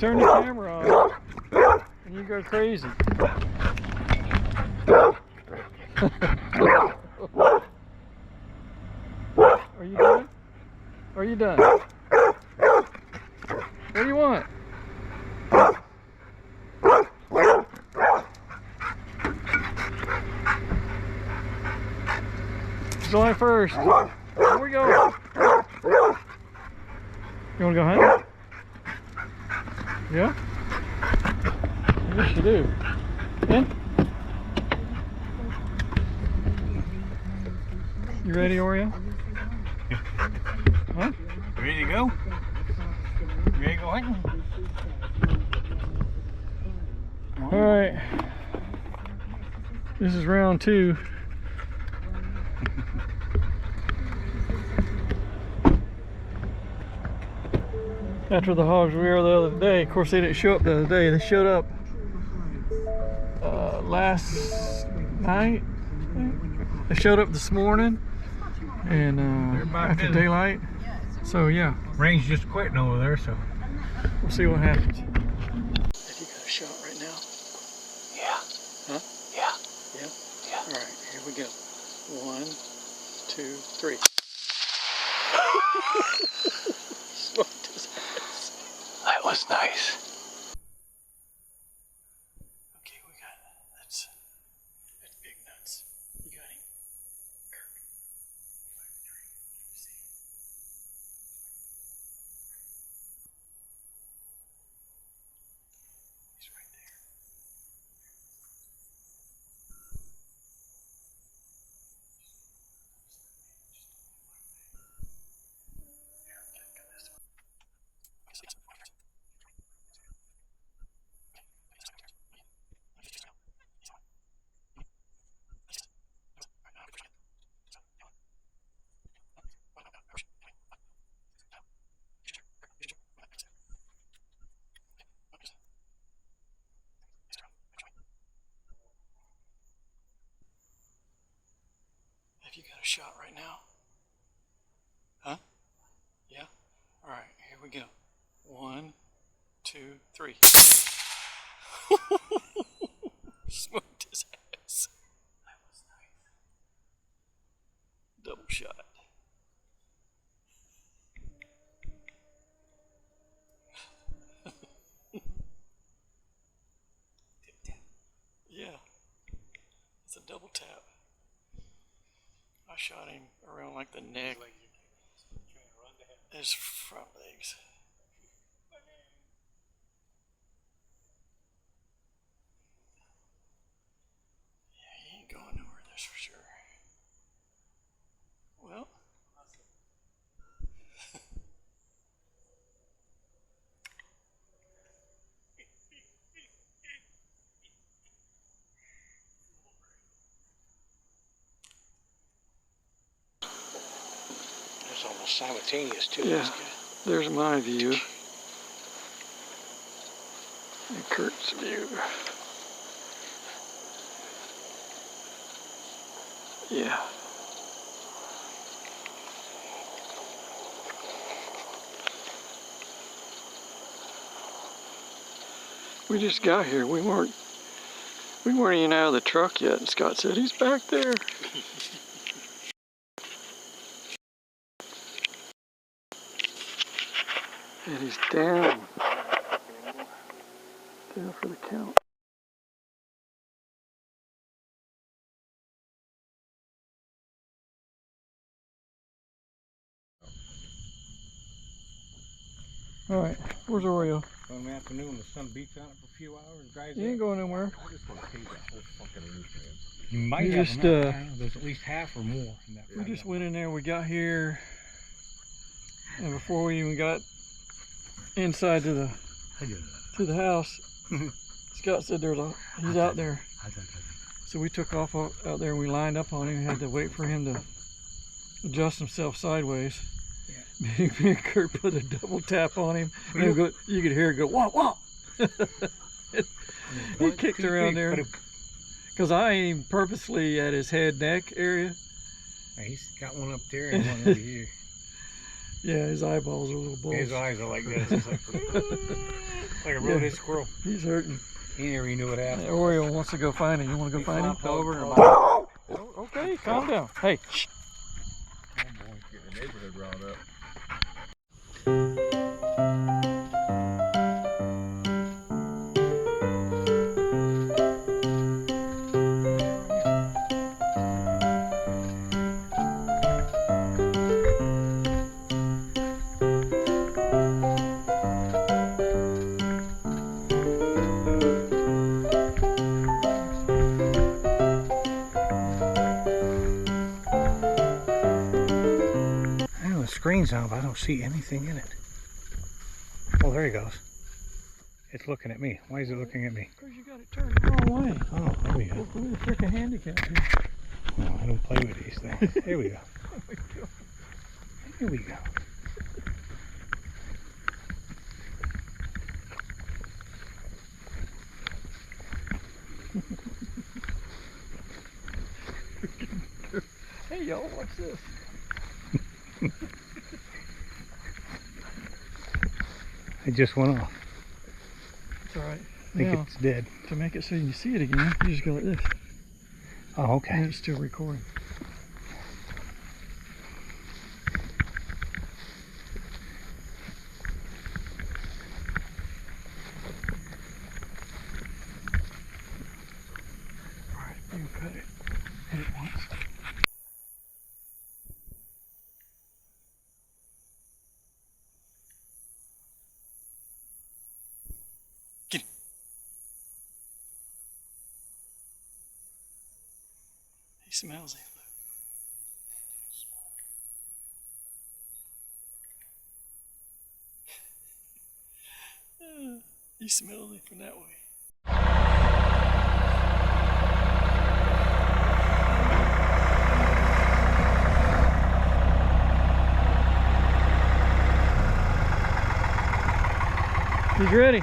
turn the camera on and you go crazy. Are you done? Are you done? What do you want? July 1st. Where we going? You want to go hunting? Yeah? Yes, you do. Yeah? You ready, Oreo? Huh? Ready to go? Ready to go hunting? Alright. This is round 2. After the hogs we were the other day. Of course, they didn't show up the other day. They showed up last night. They showed up this morning and after daylight. So yeah, Rain's just quitting over there, so we'll see what happens. Have you got a shot right now? yeah. Huh? Yeah. Yeah? Yeah. All right, here we go. 1, 2, 3. Smoked his ass. That was nice. Okay, we got that's big nuts. You got him, Kirk. By the tree. You see him? He's right there. Have you got a shot right now? Huh? Yeah? Alright, here we go. 1, 2, 3. Smoked his ass. That was nice. Double shot. Yeah. It's a double tap. I shot him around like the neck. His front legs. Yeah, he ain't going nowhere, that's for sure. Well. It's almost simultaneous too. Yeah, there's my view. And Kurt's view. Yeah. We just got here. We weren't even out of the truck yet, and Scott said he's back there. And he's down. Down for the count. Alright, where's Oreo? In the afternoon, the sun beats on it for a few hours, dries He ain't going nowhere. I just want to take that whole fucking roof, man. You might We have just, enough. There's at least half or more in that. We just went in there, we got here, and before we even got inside to the house, Scott said he's out there. So we took off out there and we lined up on him and had to wait for him to adjust himself sideways. Yeah. Me and Kurt put a double tap on him. And you could hear it go, wah, wah. He kicked around there. Because I aimed purposely at his head, neck area. He's got one up there and one over here. Yeah, his eyeballs are a little bulged. His eyes are like this. It's like, Like a road-head squirrel. He's hurting. He never even knew what happened. Oriole wants to go find him. You want to go find him? Over and Oh, okay, calm down. Hey, shh. Oh boy, getting the neighborhood riled up. The screen's on, but I don't see anything in it. Oh, there he goes. It's looking at me. Why is it looking at me? Because you got it turned the wrong way. Oh, there we go. Look at the freaking handicap here. Oh, I don't play with these things. Here we go. Here we go. Hey, y'all, watch this. It just went off. It's all right. I think Now, it's dead. to make it so you can see it again, you just go like this. Oh, okay. And it's still recording. All right, you can cut it. Hit it once. He smells it. He smells it from that way. He's ready.